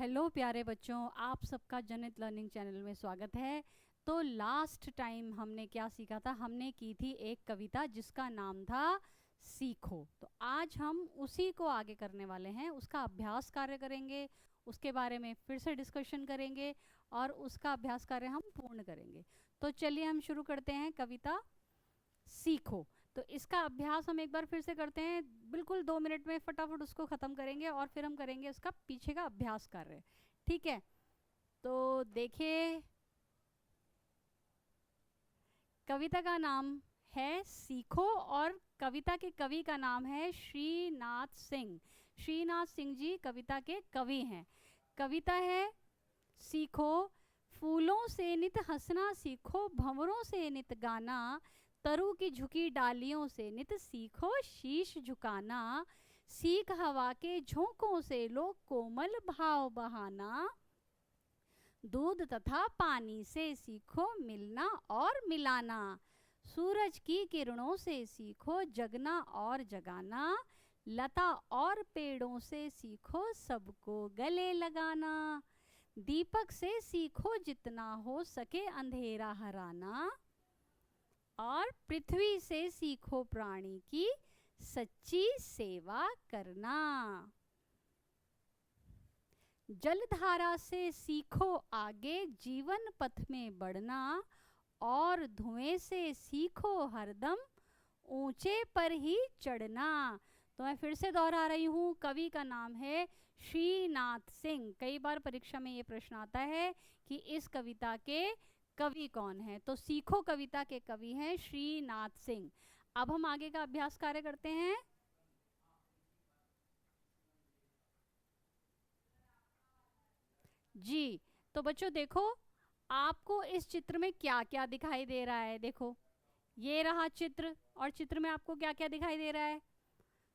Hello प्यारे बच्चों, आप सबका जनित लर्निंग चैनल में स्वागत है। तो लास्ट टाइम हमने क्या सीखा था? हमने की थी एक कविता जिसका नाम था सीखो। तो आज हम उसी को आगे करने वाले हैं, उसका अभ्यास कार्य करेंगे, उसके बारे में फिर से डिस्कशन करेंगे और उसका अभ्यास कार्य हम पूर्ण करेंगे। तो चलिए हम शुरू करते हैं कविता सीखो। तो इसका अभ्यास हम एक बार फिर से करते हैं, बिल्कुल 2 मिनट में फटाफट उसको ख़त्म करेंगे और फिर हम करेंगे उसका पीछे का अभ्यास कार्य। ठीक है, तो देखिए कविता का नाम है सीखो और कविता के कवि का नाम है श्रीनाथ सिंह। श्रीनाथ सिंह जी कविता के कवि हैं। कविता है सीखो, फूलों से नित हंसना सीखो, भंवरों से नित गाना, तरु की झुकी डालियों से नित सीखो शीश झुकाना, सीख हवा के झोंकों से लो कोमल भाव बहाना, दूध तथा पानी से सीखो मिलना और मिलाना, सूरज की किरणों से सीखो जगना और जगाना, लता और पेड़ों से सीखो सबको गले लगाना, दीपक से सीखो जितना हो सके अंधेरा हराना, और पृथ्वी से सीखो प्राणी की सच्ची सेवा करना, जलधारा से सीखो आगे जीवन पथ में बढ़ना, और धुएं से सीखो हरदम ऊंचे पर ही चढ़ना। तो मैं फिर से दोहरा रही हूँ, कवि का नाम है श्रीनाथ सिंह। कई बार परीक्षा में ये प्रश्न आता है कि इस कविता के कवि कौन है। तो सीखो कविता के कवि हैं श्रीनाथ सिंह। अब हम आगे का अभ्यास कार्य करते हैं। जी, तो बच्चों देखो आपको इस चित्र में क्या क्या दिखाई दे रहा है। देखो ये रहा चित्र, और चित्र में आपको क्या क्या दिखाई दे रहा है?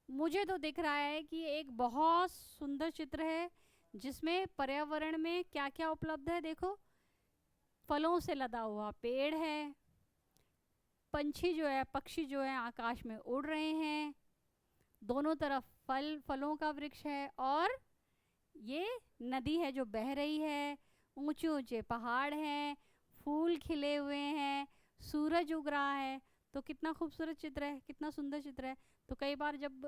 मुझे तो दिख रहा है कि एक बहुत सुंदर चित्र है जिसमें पर्यावरण में क्या क्या उपलब्ध है। देखो फलों से लदा हुआ पेड़ है, पंछी जो है, पक्षी जो है आकाश में उड़ रहे हैं, दोनों तरफ फलों का वृक्ष है, और ये नदी है जो बह रही है, ऊंचे ऊंचे पहाड़ हैं, फूल खिले हुए हैं, सूरज उग रहा है। तो कितना खूबसूरत चित्र है, कितना सुंदर चित्र है। तो कई बार जब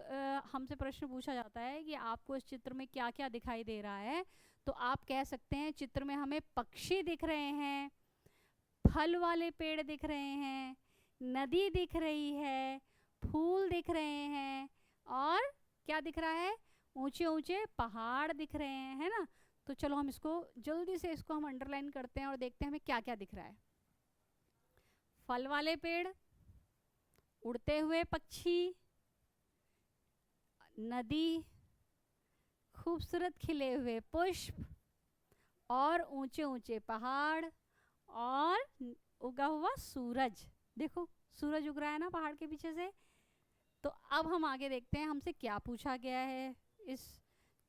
हमसे प्रश्न पूछा जाता है कि आपको इस चित्र में क्या क्या दिखाई दे रहा है, तो आप कह सकते हैं चित्र में हमें पक्षी दिख रहे हैं, फल वाले पेड़ दिख रहे हैं, नदी दिख रही है, फूल दिख रहे हैं, और क्या दिख रहा है? ऊंचे ऊंचे पहाड़ दिख रहे हैं, है ना। तो चलो हम इसको जल्दी से इसको हम अंडरलाइन करते हैं और देखते हैं हमें क्या क्या दिख रहा है। फल वाले पेड़, उड़ते हुए पक्षी, नदी, खूबसूरत खिले हुए पुष्प, और ऊंचे ऊंचे पहाड़, और उगा हुआ सूरज। देखो सूरज उग रहा है ना पहाड़ के पीछे से। तो अब हम आगे देखते हैं हमसे क्या पूछा गया है इस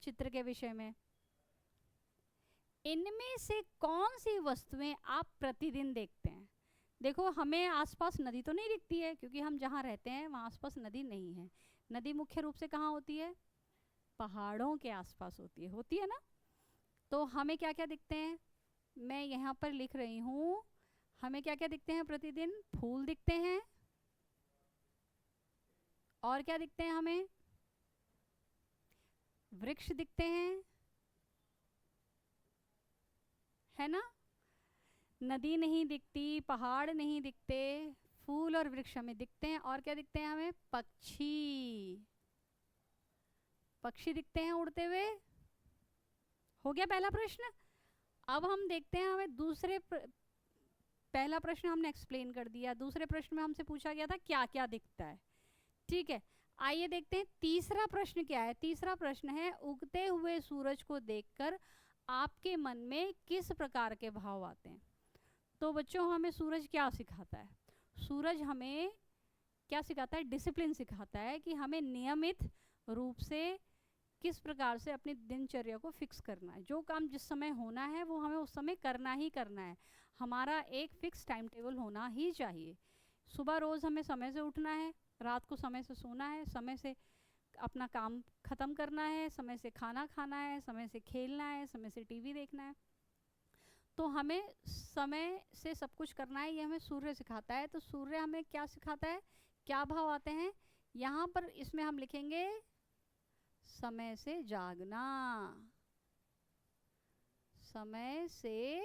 चित्र के विषय में। इनमें से कौन सी वस्तुएं आप प्रतिदिन देखते हैं? देखो हमें आसपास नदी तो नहीं दिखती है, क्योंकि हम जहाँ रहते हैं वहाँ आसपास नदी नहीं है। नदी मुख्य रूप से कहाँ होती है? पहाड़ों के आसपास होती है ना। तो हमें क्या क्या दिखते हैं? मैं यहाँ पर लिख रही हूँ, हमें क्या क्या दिखते हैं प्रतिदिन? फूल दिखते हैं, और क्या दिखते हैं हमें? वृक्ष दिखते हैं, है ना। नदी नहीं दिखती, पहाड़ नहीं दिखते, फूल और वृक्ष हमें दिखते हैं, और क्या दिखते हैं हमें? पक्षी। पक्षी दिखते हैं उड़ते हुए। हो गया पहला प्रश्न। अब हम देखते हैं हमें पहला प्रश्न हमने एक्सप्लेन कर दिया। दूसरे प्रश्न में हमसे पूछा गया था क्या क्या दिखता है। ठीक है, आइए देखते हैं तीसरा प्रश्न क्या है। तीसरा प्रश्न है, उगते हुए सूरज को देखकर आपके मन में किस प्रकार के भाव आते हैं? तो बच्चों हमें सूरज क्या सिखाता है? सूरज हमें क्या सिखाता है? डिसिप्लिन सिखाता है कि हमें नियमित रूप से किस प्रकार से अपनी दिनचर्या को फिक्स करना है। जो काम जिस समय होना है वो हमें उस समय करना ही करना है। हमारा एक फिक्स टाइम टेबल होना ही चाहिए। सुबह रोज़ हमें समय से उठना है, रात को समय से सोना है, समय से अपना काम ख़त्म करना है, समय से खाना खाना है, समय से खेलना है, समय से टीवी देखना है, तो हमें समय से सब कुछ करना है, ये हमें सूर्य सिखाता है। तो सूर्य हमें क्या सिखाता है, क्या भाव आते हैं यहाँ पर, इसमें हम लिखेंगे समय से जागना, समय से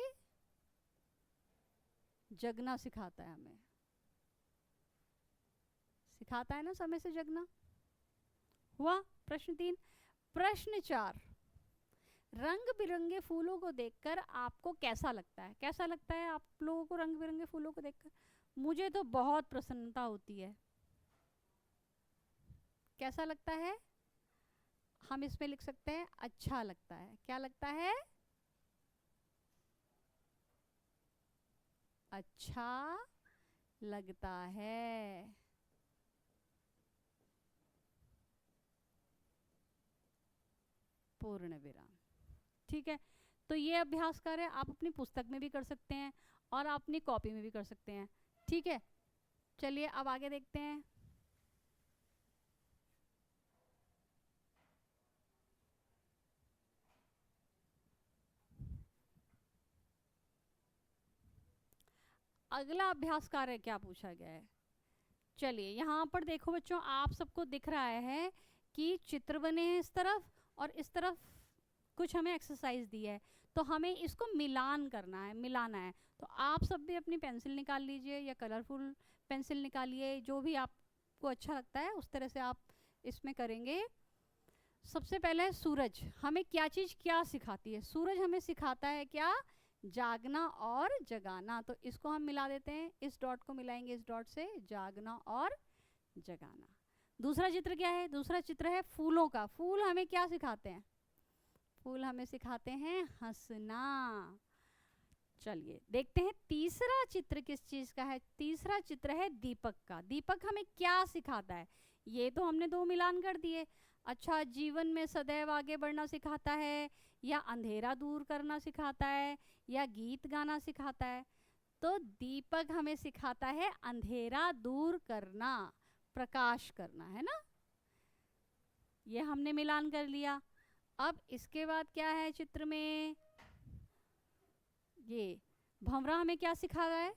जगना सिखाता है हमें, सिखाता है ना समय से जगना। हुआ प्रश्न 3। प्रश्न 4, रंग बिरंगे फूलों को देखकर आपको कैसा लगता है? कैसा लगता है आप लोगों को रंग बिरंगे फूलों को देखकर? मुझे तो बहुत प्रसन्नता होती है। कैसा लगता है? हम इसमें लिख सकते हैं अच्छा लगता है। क्या लगता है? अच्छा लगता है। पूर्ण विराम। ठीक है, तो ये अभ्यास कार्य आप अपनी पुस्तक में भी कर सकते हैं और आप अपनी कॉपी में भी कर सकते हैं। ठीक है, चलिए अब आगे देखते हैं। अगला अभ्यास कार्य क्या पूछा गया है? चलिए यहाँ पर देखो बच्चों, आप सबको दिख रहा है कि चित्र बने हैं इस तरफ और इस तरफ कुछ हमें एक्सरसाइज दी है, तो हमें इसको मिलान करना है, मिलाना है। तो आप सब भी अपनी पेंसिल निकाल लीजिए या कलरफुल पेंसिल निकालिए, जो भी आपको अच्छा लगता है उस तरह से आप इसमें करेंगे। सबसे पहले सूरज हमें क्या चीज़ क्या सिखाती है? सूरज हमें सिखाता है क्या? जागना और जगाना। तो इसको हम मिला देते हैं, इस डॉट को मिलाएंगे इस डॉट से, जागना और जगाना। दूसरा चित्र क्या है? दूसरा चित्र है फूलों का। फूल हमें क्या सिखाते हैं? फूल हमें सिखाते हैं हंसना। चलिए देखते हैं तीसरा चित्र किस चीज का है। तीसरा चित्र है दीपक का। दीपक हमें क्या सिखाता है? ये तो हमने दो मिलान कर दिए। अच्छा, जीवन में सदैव आगे बढ़ना सिखाता है, या अंधेरा दूर करना सिखाता है, या गीत गाना सिखाता है? तो दीपक हमें सिखाता है अंधेरा दूर करना, प्रकाश करना, है ना। ये हमने मिलान कर लिया। अब इसके बाद क्या है चित्र में? ये भंवरा हमें क्या सिखा रहा है?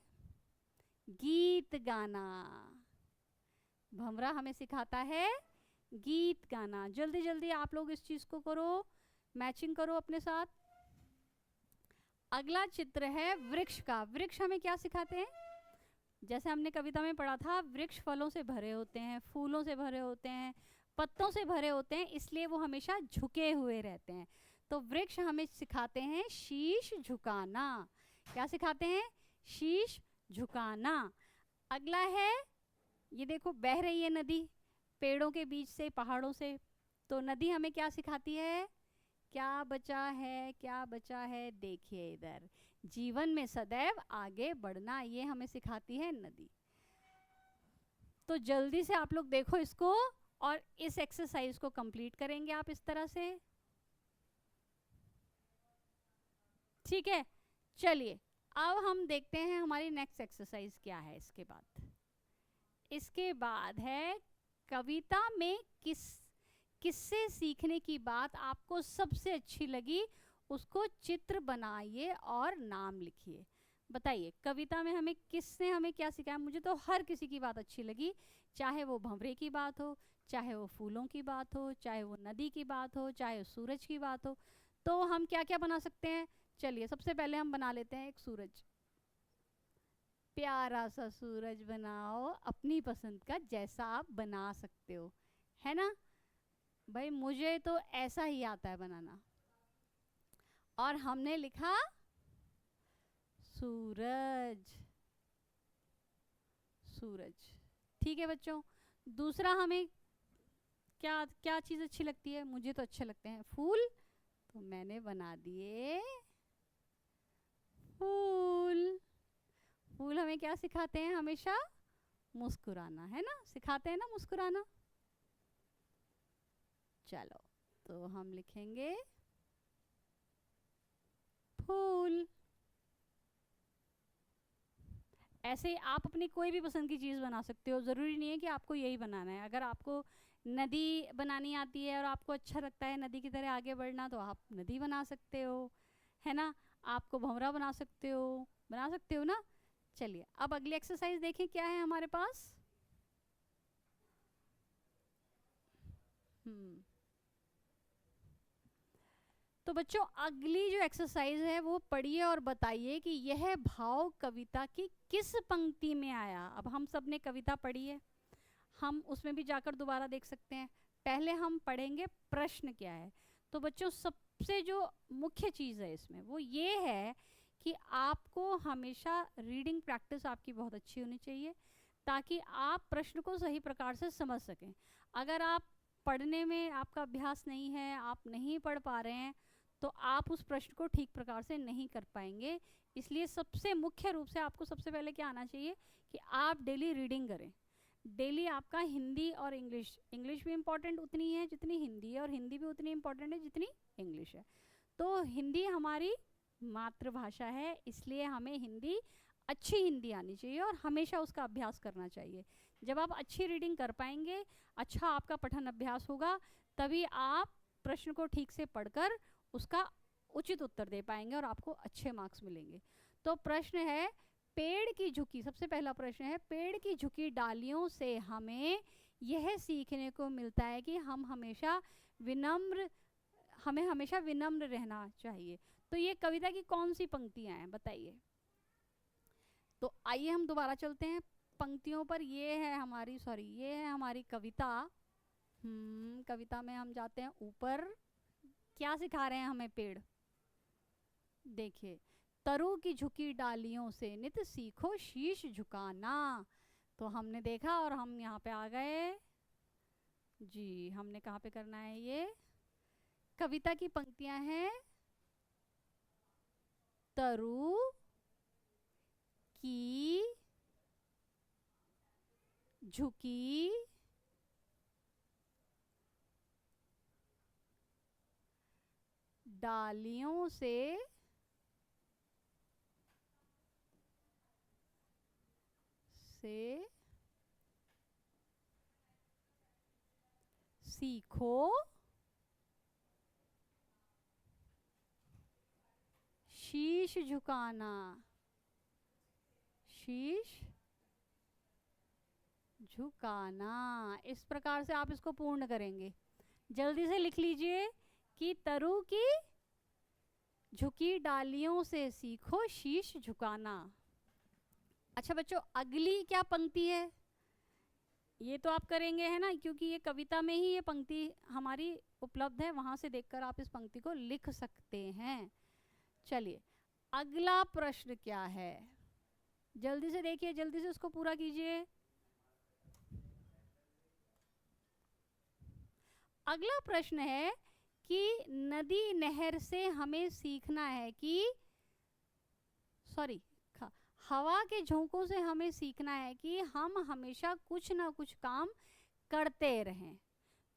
गीत गाना। भंवरा हमें सिखाता है गीत गाना। जल्दी जल्दी आप लोग इस चीज को करो, मैचिंग करो अपने साथ। अगला चित्र है वृक्ष का। वृक्ष हमें क्या सिखाते हैं? जैसे हमने कविता में पढ़ा था, वृक्ष फलों से भरे होते हैं, फूलों से भरे होते हैं, पत्तों से भरे होते हैं, इसलिए वो हमेशा झुके हुए रहते हैं। तो वृक्ष हमें सिखाते हैं शीश झुकाना। क्या सिखाते हैं? शीश झुकाना। अगला है, ये देखो बह रही है नदी पेड़ों के बीच से, पहाड़ों से। तो नदी हमें क्या सिखाती है? क्या बचा है, क्या बचा है, देखिए इधर, जीवन में सदैव आगे बढ़ना, ये हमें सिखाती है नदी। तो जल्दी से आप लोग देखो इसको और इस एक्सरसाइज को कंप्लीट करेंगे आप इस तरह से। ठीक है, चलिए अब हम देखते हैं हमारी नेक्स्ट एक्सरसाइज क्या है। इसके बाद है कविता में किससे सीखने की बात आपको सबसे अच्छी लगी, उसको चित्र बनाइए और नाम लिखिए। बताइए कविता में हमें किसने हमें क्या सिखाया? मुझे तो हर किसी की बात अच्छी लगी, चाहे वो भंवरे की बात हो, चाहे वो फूलों की बात हो, चाहे वो नदी की बात हो, चाहे सूरज की बात हो। तो हम क्या क्या बना सकते हैं? चलिए सबसे पहले हम बना लेते हैं एक सूरज। प्यारा सा सूरज बनाओ, अपनी पसंद का, जैसा आप बना सकते हो, है ना भाई। मुझे तो ऐसा ही आता है बनाना। और हमने लिखा सूरज। सूरज, ठीक है बच्चों। दूसरा हमें क्या क्या चीज़ अच्छी लगती है? मुझे तो अच्छे लगते हैं फूल, तो मैंने बना दिए फूल। फूल हमें क्या सिखाते हैं? हमेशा मुस्कुराना, है ना, सिखाते हैं ना मुस्कुराना। चलो तो हम लिखेंगे फूल। ऐसे आप अपनी कोई भी पसंद की चीज़ बना सकते हो, ज़रूरी नहीं है कि आपको यही बनाना है। अगर आपको नदी बनानी आती है और आपको अच्छा लगता है नदी की तरह आगे बढ़ना, तो आप नदी बना सकते हो, है ना। आपको भंवरा बना सकते हो ना। चलिए अब अगली एक्सरसाइज देखें क्या है हमारे पास। तो बच्चों अगली जो एक्सरसाइज है वो पढ़िए और बताइए कि यह भाव कविता की किस पंक्ति में आया। अब हम सब ने कविता पढ़ी है, हम उसमें भी जाकर दोबारा देख सकते हैं। पहले हम पढ़ेंगे प्रश्न क्या है। तो बच्चों सबसे जो मुख्य चीज़ है इसमें वो ये है कि आपको हमेशा रीडिंग प्रैक्टिस आपकी बहुत अच्छी होनी चाहिए, ताकि आप प्रश्न को सही प्रकार से समझ सकें। अगर आप पढ़ने में आपका अभ्यास नहीं है, आप नहीं पढ़ पा रहे हैं, तो आप उस प्रश्न को ठीक प्रकार से नहीं कर पाएंगे। इसलिए सबसे मुख्य रूप से आपको सबसे पहले क्या आना चाहिए कि आप डेली रीडिंग करें। डेली आपका हिंदी और इंग्लिश भी इम्पॉर्टेंट उतनी है जितनी हिंदी है, और हिंदी भी उतनी इम्पॉर्टेंट है जितनी इंग्लिश है। तो हिंदी हमारी मातृभाषा है, इसलिए हमें हिंदी अच्छी हिंदी आनी चाहिए और हमेशा उसका अभ्यास करना चाहिए। जब आप अच्छी रीडिंग कर पाएंगे, अच्छा आपका पठन अभ्यास होगा, तभी आप प्रश्न को ठीक से पढ़कर उसका उचित उत्तर दे पाएंगे और आपको अच्छे मार्क्स मिलेंगे। तो प्रश्न है पेड़ की झुकी, सबसे पहला प्रश्न है पेड़ की झुकी डालियों से हमें यह सीखने को मिलता है कि हमें हमेशा विनम्र रहना चाहिए। तो ये कविता की कौन सी पंक्तियां हैं बताइए। तो आइए हम दोबारा चलते हैं पंक्तियों पर। ये है हमारी कविता। कविता में हम जाते हैं ऊपर। क्या सिखा रहे हैं हमें पेड़, देखिए, तरु की झुकी डालियों से नित सीखो शीश झुकाना। तो हमने देखा और हम यहाँ पे आ गए जी। हमने कहाँ पे करना है, ये कविता की पंक्तियां हैं। तरु की झुकी डालियों से सीखो शीश झुकाना। शीश झुकाना, इस प्रकार से आप इसको पूर्ण करेंगे। जल्दी से लिख लीजिए कि तरु की झुकी डालियों से सीखो शीश झुकाना। अच्छा बच्चों अगली क्या पंक्ति है, ये तो आप करेंगे है ना, क्योंकि ये कविता में ही ये पंक्ति हमारी उपलब्ध है, वहां से देखकर आप इस पंक्ति को लिख सकते हैं। चलिए अगला प्रश्न क्या है, जल्दी से देखिए, जल्दी से उसको पूरा कीजिए। अगला प्रश्न है कि नदी नहर से हमें सीखना है कि हवा के झोंकों से हमें सीखना है कि हम हमेशा कुछ ना कुछ काम करते रहें।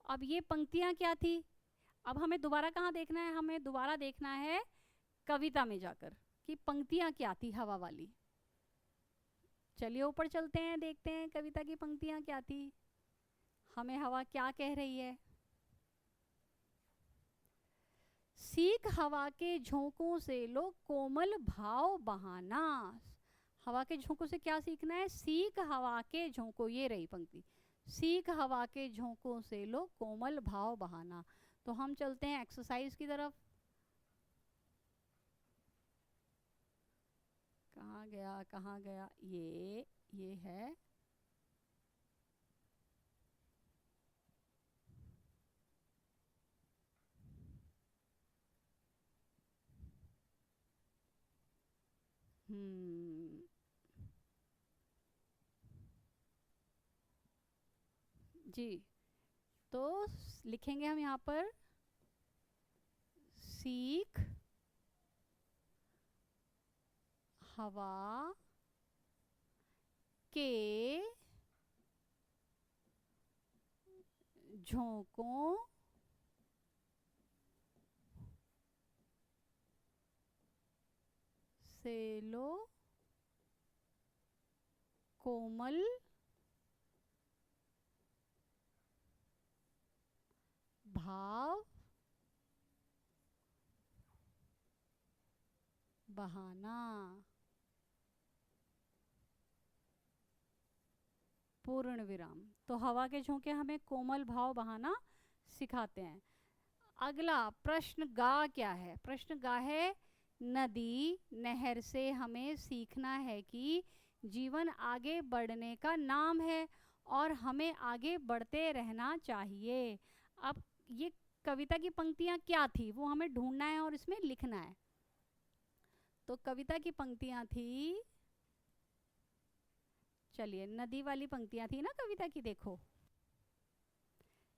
अब ये पंक्तियां क्या थी, अब हमें दोबारा कहाँ देखना है, हमें दोबारा देखना है कविता में जाकर कि पंक्तियां क्या थी हवा वाली। चलिए ऊपर चलते हैं, देखते हैं कविता की पंक्तियां क्या थी, हमें हवा क्या कह रही है। सीख हवा के झोंकों से लो कोमल भाव बहाना। हवा के झोंकों से क्या सीखना है, सीख हवा के झोंकों, ये रही पंक्ति, सीख हवा के झोंकों से लो कोमल भाव बहाना। तो हम चलते हैं एक्सरसाइज की तरफ। कहाँ गया ये है जी। तो लिखेंगे हम यहाँ पर सीख हवा के झोंकों से लो कोमल भाव बहाना, पूर्ण विराम। तो हवा के झोंके हमें कोमल भाव बहाना सिखाते हैं। अगला प्रश्न गा क्या है? प्रश्न गा है, नदी नहर से हमें सीखना है कि जीवन आगे बढ़ने का नाम है और हमें आगे बढ़ते रहना चाहिए। अब ये कविता की पंक्तियां क्या थी वो हमें ढूंढना है और इसमें लिखना है। तो कविता की पंक्तियां थी, चलिए नदी वाली पंक्तियां थी ना कविता की, देखो,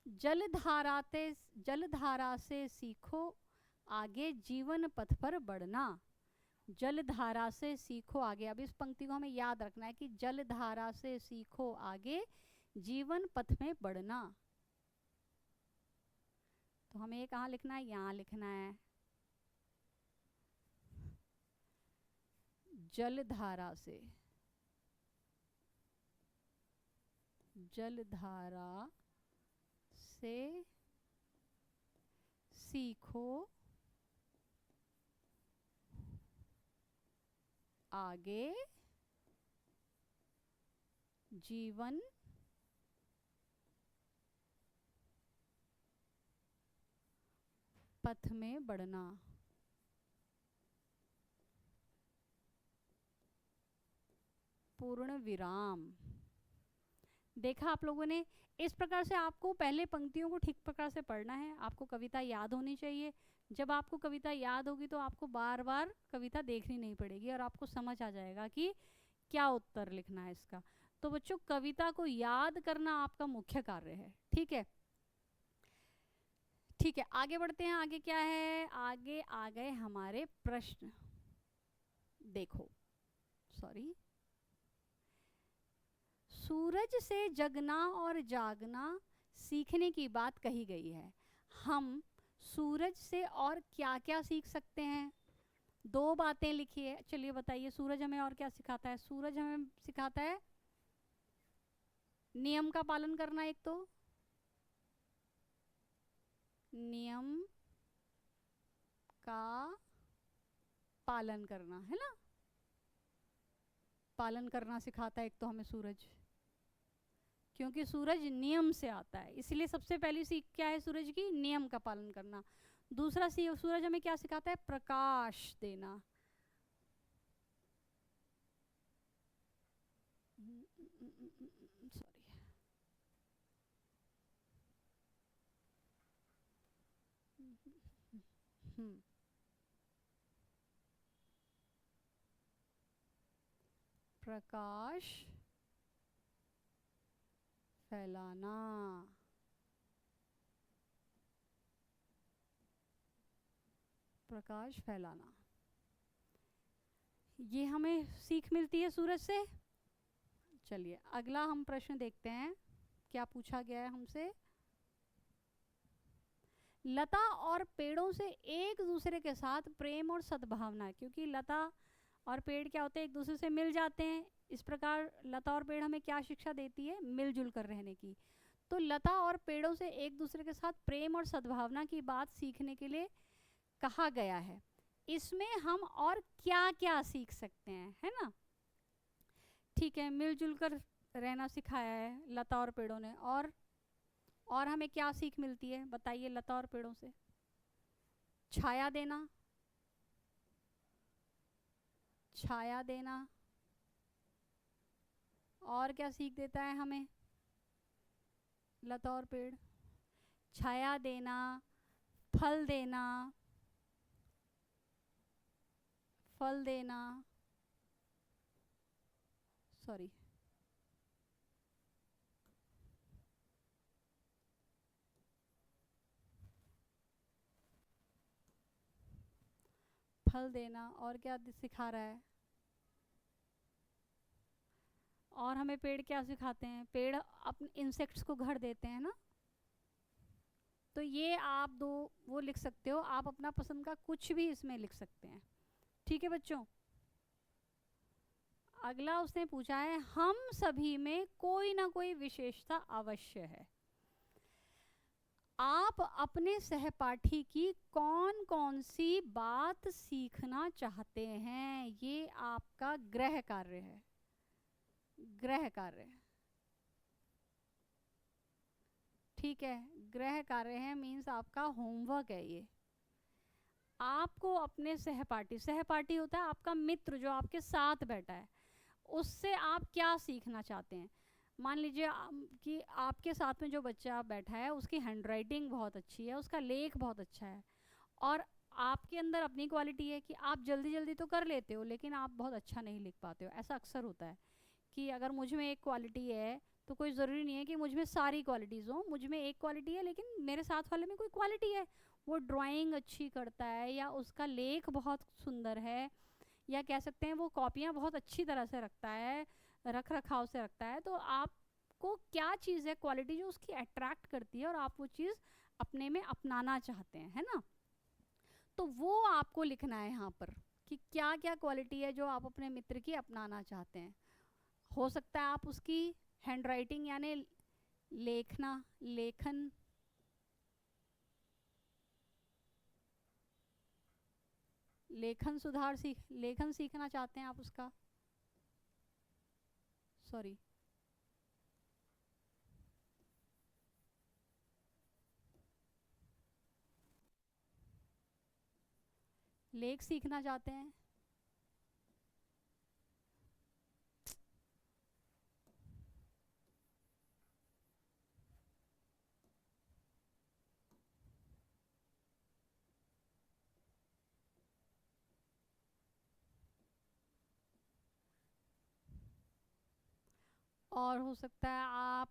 जलधारा से सीखो आगे जीवन पथ पर बढ़ना। जलधारा से सीखो आगे। अब इस पंक्ति को हमें याद रखना है कि जलधारा से सीखो आगे जीवन पथ में बढ़ना। तो हमें ये कहाँ लिखना है? यहाँ लिखना है। जलधारा से, जलधारा से सीखो आगे जीवन पथ में बढ़ना। पूर्ण विराम। देखा आप लोगों ने? इस प्रकार से आपको पहले पंक्तियों को ठीक प्रकार से पढ़ना है। आपको कविता याद होनी चाहिए। जब आपको कविता याद होगी तो आपको बार बार कविता देखनी नहीं पड़ेगी और आपको समझ आ जाएगा कि क्या उत्तर लिखना है इसका। तो बच्चों कविता को याद करना आपका मुख्य कार्य है। ठीक है, ठीक है, आगे बढ़ते हैं। आगे क्या है? आगे आ गए हमारे प्रश्न। देखो, सॉरी, सूरज से जगना और जागना सीखने की बात कही गई है। हम सूरज से और क्या क्या सीख सकते हैं? दो बातें लिखी है। चलिए बताइए, सूरज हमें और क्या सिखाता है? सूरज हमें सिखाता है नियम का पालन करना। एक तो नियम का पालन करना है ना, पालन करना सिखाता है एक तो हमें सूरज, क्योंकि सूरज नियम से आता है, इसलिए सबसे पहली सीख क्या है सूरज की? नियम का पालन करना। दूसरा सूरज हमें क्या सिखाता है? प्रकाश देना। सॉरी, प्रकाश फैलाना। प्रकाश फैलाना, ये हमें सीख मिलती है सूरज से। चलिए अगला हम प्रश्न देखते हैं, क्या पूछा गया है हमसे। लता और पेड़ों से एक दूसरे के साथ प्रेम और सद्भावना, क्योंकि लता और पेड़ क्या होते हैं? एक दूसरे से मिल जाते हैं। इस प्रकार लता और पेड़ हमें क्या शिक्षा देती है? मिलजुल कर रहने की। तो लता और पेड़ों से एक दूसरे के साथ प्रेम और सद्भावना की बात सीखने के लिए कहा गया है। इसमें हम और क्या क्या सीख सकते हैं, है ना? ठीक है, मिलजुल कर रहना सिखाया है लता और पेड़ों ने। और हमें क्या सीख मिलती है बताइए लता और पेड़ों से? छाया देना, छाया देना। और क्या सीख देता है हमें लता और पेड़? छाया देना, फल देना, फल देना, सॉरी, फल देना। और क्या सिखा रहा है? और हमें पेड़ क्या सिखाते हैं? पेड़ अपने इंसेक्ट्स को घर देते हैं ना। तो ये आप दो वो लिख सकते हो, आप अपना पसंद का कुछ भी इसमें लिख सकते हैं। ठीक है बच्चों, अगला उसने पूछा है, हम सभी में कोई ना कोई विशेषता अवश्य है। आप अपने सहपाठी की कौन कौन सी बात सीखना चाहते हैं, ये आपका गृह कार्य है। गृह कार्य, ठीक है, गृह कार्य है, मीन्स आपका होमवर्क है ये। आपको अपने सहपाठी, सहपाठी होता है आपका मित्र जो आपके साथ बैठा है, उससे आप क्या सीखना चाहते हैं। मान लीजिए कि आपके साथ में जो बच्चा बैठा है उसकी हैंडराइटिंग बहुत अच्छी है, उसका लेख बहुत अच्छा है, और आपके अंदर अपनी क्वालिटी है कि आप जल्दी जल्दी तो कर लेते हो लेकिन आप बहुत अच्छा नहीं लिख पाते हो। ऐसा अक्सर होता है कि अगर मुझ में एक क्वालिटी है तो कोई ज़रूरी नहीं है कि मुझ में सारी क्वालिटीज़ हो। मुझ में एक क्वालिटी है लेकिन मेरे साथ वाले में कोई क्वालिटी है, वो ड्राइंग अच्छी करता है या उसका लेख बहुत सुंदर है, या कह सकते हैं वो कॉपियाँ बहुत अच्छी तरह से रखता है, रख रखाव से रखता है। तो आपको क्या चीज़ है क्वालिटी जो उसकी अट्रैक्ट करती है और आप वो चीज़ अपने में अपनाना चाहते हैं, है ना। तो वो आपको लिखना है यहाँ पर कि क्या क्या क्वालिटी है जो आप अपने मित्र की अपनाना चाहते हैं। हो सकता है आप उसकी हैंडराइटिंग यानी लेखन लेखन सीखना चाहते हैं आप उसका, सॉरी, लेख सीखना चाहते हैं। और हो सकता है आप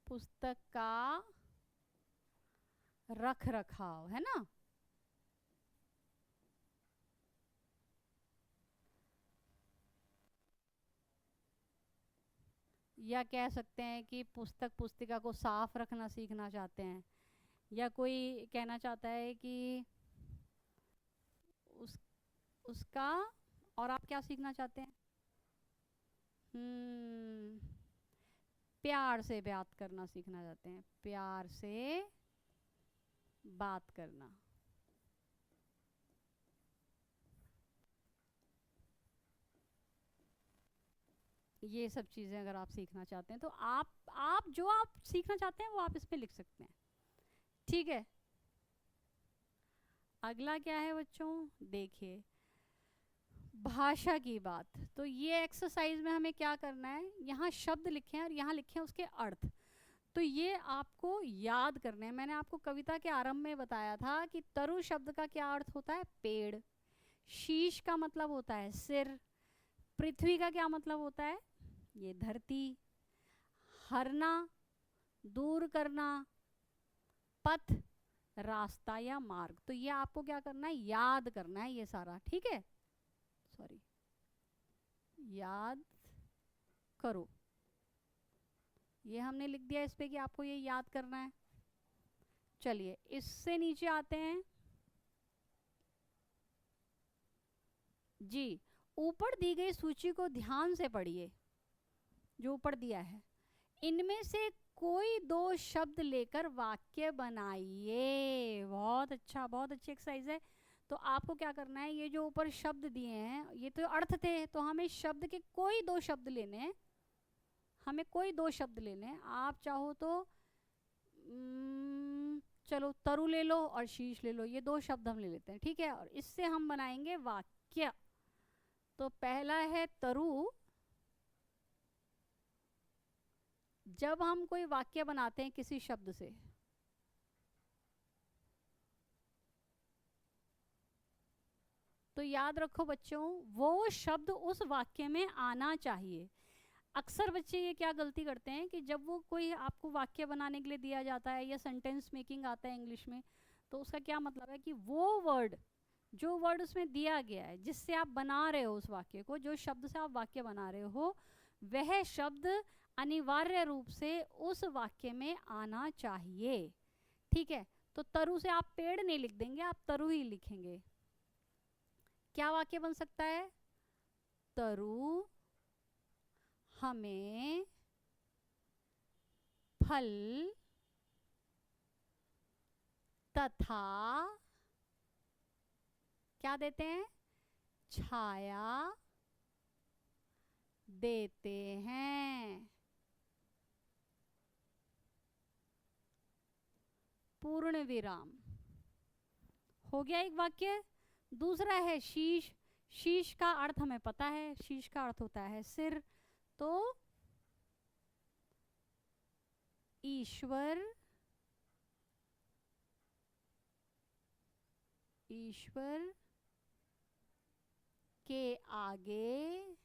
पुस्तक का रख रखाव, है ना। या कह सकते हैं कि पुस्तिका को साफ रखना सीखना चाहते हैं, या कोई कहना चाहता है कि उस उसका, और आप क्या सीखना चाहते हैं। प्यार से बात करना सीखना चाहते हैं, प्यार से बात करना। ये सब चीज़ें अगर आप सीखना चाहते हैं तो आप जो आप सीखना चाहते हैं वो आप इसमें लिख सकते हैं, ठीक है। अगला क्या है बच्चों, देखिए भाषा की बात। तो ये एक्सरसाइज में हमें क्या करना है, यहाँ शब्द लिखे हैं और यहाँ लिखे हैं उसके अर्थ। तो ये आपको याद करने हैं। मैंने आपको कविता के आरंभ में बताया था कि तरु शब्द का क्या अर्थ होता है, पेड़। शीश का मतलब होता है सिर। पृथ्वी का क्या मतलब होता है, ये धरती। हरना दूर करना, पथ रास्ता या मार्ग। तो ये आपको क्या करना है, याद करना है ये सारा, ठीक है। सॉरी, याद करो, ये हमने लिख दिया इस पे कि आपको ये याद करना है। चलिए इससे नीचे आते हैं जी। ऊपर दी गई सूची को ध्यान से पढ़िए, जो ऊपर दिया है। इनमें से कोई दो शब्द लेकर वाक्य बनाइए। बहुत अच्छा, बहुत अच्छी एक्सरसाइज है। तो आपको क्या करना है, ये जो ऊपर शब्द दिए हैं ये तो अर्थ थे, तो हमें शब्द के कोई दो शब्द लेने हैं। हमें कोई दो शब्द लेने हैं। आप चाहो तो चलो तरु ले लो और शीश ले लो, ये दो शब्द हम ले लेते हैं, ठीक है। और इससे हम बनाएंगे वाक्य। तो पहला है तरु। जब हम कोई वाक्य बनाते हैं किसी शब्द से, तो याद रखो बच्चों वो शब्द उस वाक्य में आना चाहिए। अक्सर बच्चे ये क्या गलती करते हैं कि जब वो कोई आपको वाक्य बनाने के लिए दिया जाता है या सेंटेंस मेकिंग आता है इंग्लिश में, तो उसका क्या मतलब है कि वो वर्ड, जो वर्ड उसमें दिया गया है जिससे आप बना रहे हो उस वाक्य को, जो शब्द से आप वाक्य बना रहे हो, वह शब्द अनिवार्य रूप से उस वाक्य में आना चाहिए, ठीक है। तो तरु से आप पेड़ नहीं लिख देंगे, आप तरु ही लिखेंगे। क्या वाक्य बन सकता है, तरु हमें फल तथा क्या देते हैं, छाया देते हैं। पूर्ण विराम। हो गया एक वाक्य। दूसरा है शीश। शीश का अर्थ हमें पता है, शीश का अर्थ होता है सिर। तो ईश्वर के आगे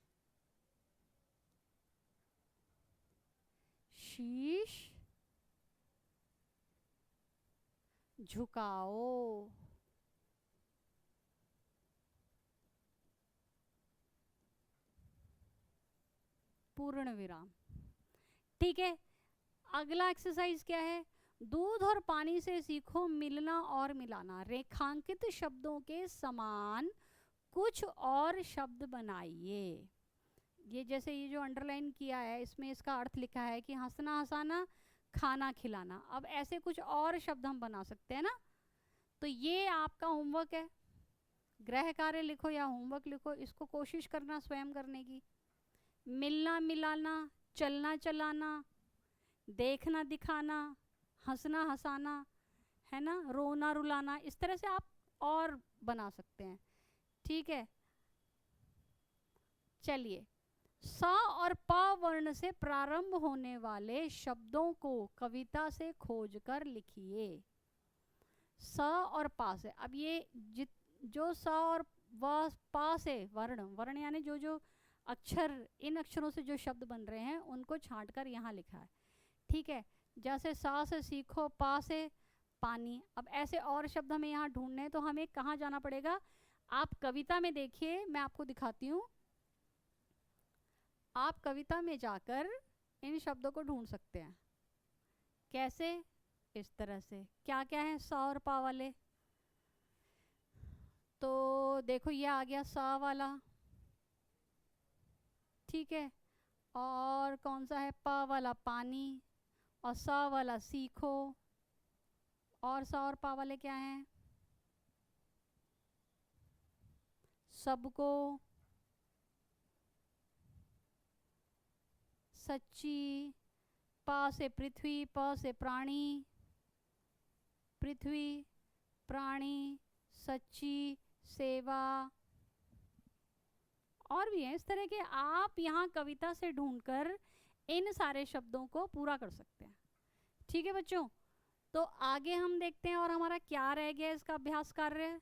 शीश झुकाओ। पूर्ण विराम। ठीक है, अगला एक्सरसाइज क्या है, दूध और पानी से सीखो मिलना और मिलाना। रेखांकित शब्दों के समान कुछ और शब्द बनाइए। ये जैसे ये जो अंडरलाइन किया है इसमें इसका अर्थ लिखा है कि हंसना हंसाना, खाना खिलाना। अब ऐसे कुछ और शब्द हम बना सकते हैं ना। तो ये आपका होमवर्क है, गृह कार्य लिखो या होमवर्क लिखो, इसको कोशिश करना स्वयं करने की। मिलना मिलाना, चलना चलाना, देखना दिखाना, हंसना हंसाना, है ना, रोना रुलाना, इस तरह से आप और बना सकते हैं। ठीक है, चलिए। स और प वर्ण से प्रारंभ होने वाले शब्दों को कविता से खोजकर लिखिए। स और प से। अब ये जो स और व प से वर्ण यानी जो जो अक्षर, इन अक्षरों से जो शब्द बन रहे हैं उनको छांटकर यहाँ लिखा है। ठीक है, जैसे सा से सीखो, पा से पानी। अब ऐसे और शब्द हमें यहाँ ढूंढने हैं, तो हमें कहाँ जाना पड़ेगा, आप कविता में देखिए, मैं आपको दिखाती हूँ। आप कविता में जाकर इन शब्दों को ढूंढ सकते हैं। कैसे, इस तरह से। क्या क्या है सा और पा वाले, तो देखो ये आ गया सा वाला। ठीक है, और कौन सा है, पा वाला पानी, और सा वाला सीखो, और सा और पा वाले क्या हैं, सबको, सच्ची, पा से पृथ्वी, प से प्राणी, पृथ्वी, प्राणी, सच्ची, सेवा, और भी है इस तरह के। आप यहाँ कविता से ढूंढकर इन सारे शब्दों को पूरा कर सकते हैं। ठीक है बच्चों, तो आगे हम देखते हैं और हमारा क्या रह गया इसका अभ्यास कार्य।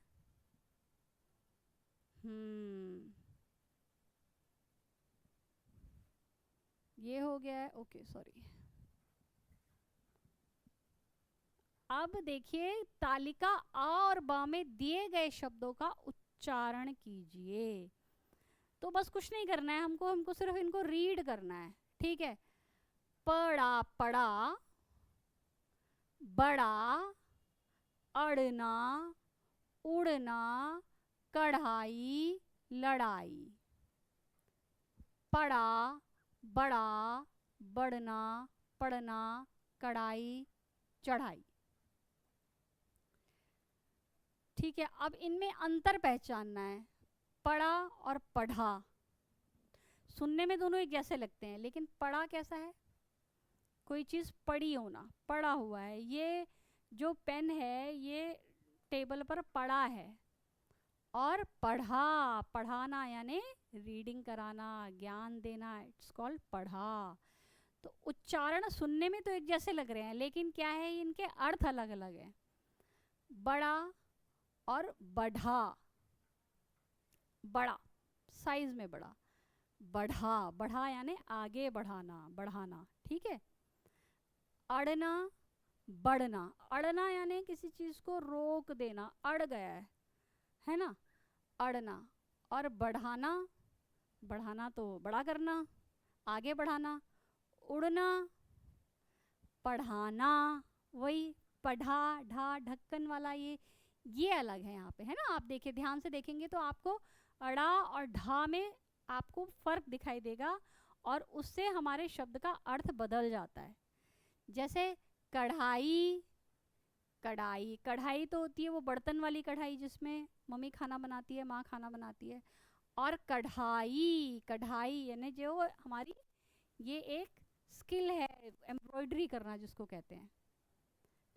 ये हो गया है, ओके सॉरी। अब देखिए तालिका आ और बा में दिए गए शब्दों का उच्चारण कीजिए। तो बस कुछ नहीं करना है हमको सिर्फ इनको रीड करना है। ठीक है, पड़ा पड़ा, बड़ा, अड़ना, उड़ना, कढ़ाई, लड़ाई। पड़ा, बड़ा, बढ़ना, पढ़ना, कढ़ाई, चढ़ाई। ठीक है, अब इनमें अंतर पहचानना है। पढ़ा और पढ़ा, सुनने में दोनों एक जैसे लगते हैं, लेकिन पढ़ा कैसा है, कोई चीज़ पड़ी होना, पड़ा हुआ है। ये जो पेन है ये टेबल पर पड़ा है। और पढ़ा, पढ़ाना यानी रीडिंग कराना, ज्ञान देना, इट्स कॉल्ड पढ़ा। तो उच्चारण सुनने में तो एक जैसे लग रहे हैं, लेकिन क्या है, इनके अर्थ अलग अलग है। बड़ा और बढ़ा, बड़ा साइज में बड़ा, बढ़ा, बढ़ा यानी आगे बढ़ाना, बढ़ाना। ठीक है, अड़ना, बढ़ना, अड़ना यानी किसी चीज को रोक देना, अड़ गया है ना, अड़ना। और बढ़ाना, बढ़ाना तो बड़ा करना, आगे बढ़ाना। उड़ना, पढ़ाना, वही पढ़ा, ढा, ढक्कन वाला, ये अलग है यहाँ पे, है ना। आप देखिए, ध्यान से देखेंगे तो आपको अड़ा और ढा में आपको फ़र्क दिखाई देगा और उससे हमारे शब्द का अर्थ बदल जाता है। जैसे कढ़ाई, कढ़ाई, कढ़ाई तो होती है वो बर्तन वाली कढ़ाई जिसमें मम्मी खाना बनाती है, माँ खाना बनाती है। और कढ़ाई, कढ़ाई यानी जो हमारी ये एक स्किल है, एम्ब्रॉयडरी करना जिसको कहते हैं।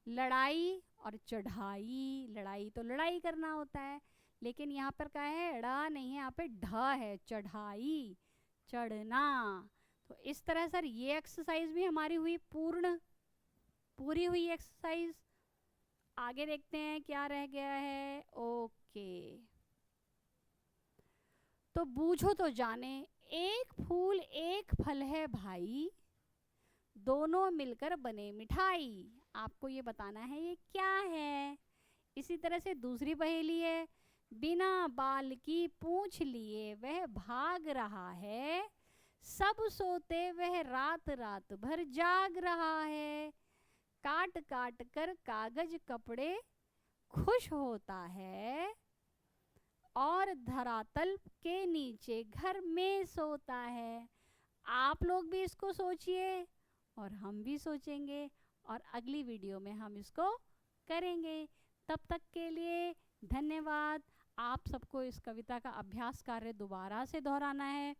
लड़ाई और चढ़ाई, लड़ाई तो लड़ाई करना होता है, लेकिन यहाँ पर क्या है, ड़ा नहीं है, यहाँ पे ढ है, चढ़ाई, चढ़ना। तो इस तरह सर ये एक्सरसाइज भी हमारी हुई पूरी हुई एक्सरसाइज। आगे देखते हैं क्या रह गया है। ओके, तो बूझो तो जाने, एक फूल एक फल है भाई, दोनों मिलकर बने मिठाई। आपको ये बताना है ये क्या है। इसी तरह से दूसरी पहेली है, बिना बाल की पूंछ लिए वह भाग रहा है, सब सोते वह रात रात भर जाग रहा है, काट काट कर कागज कपड़े खुश होता है, और धरातल के नीचे घर में सोता है। आप लोग भी इसको सोचिए और हम भी सोचेंगे, और अगली वीडियो में हम इसको करेंगे। तब तक के लिए धन्यवाद। आप सबको इस कविता का अभ्यास कार्य दोबारा से दोहराना है,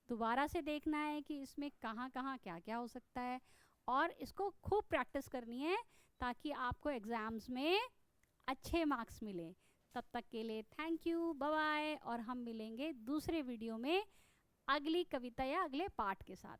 दोबारा से देखना है कि इसमें कहाँ कहाँ क्या क्या हो सकता है, और इसको खूब प्रैक्टिस करनी है ताकि आपको एग्ज़ाम्स में अच्छे मार्क्स मिले। तब तक के लिए थैंक यू, बाय बाय, और हम मिलेंगे दूसरे वीडियो में अगली कविता या अगले पार्ट के साथ।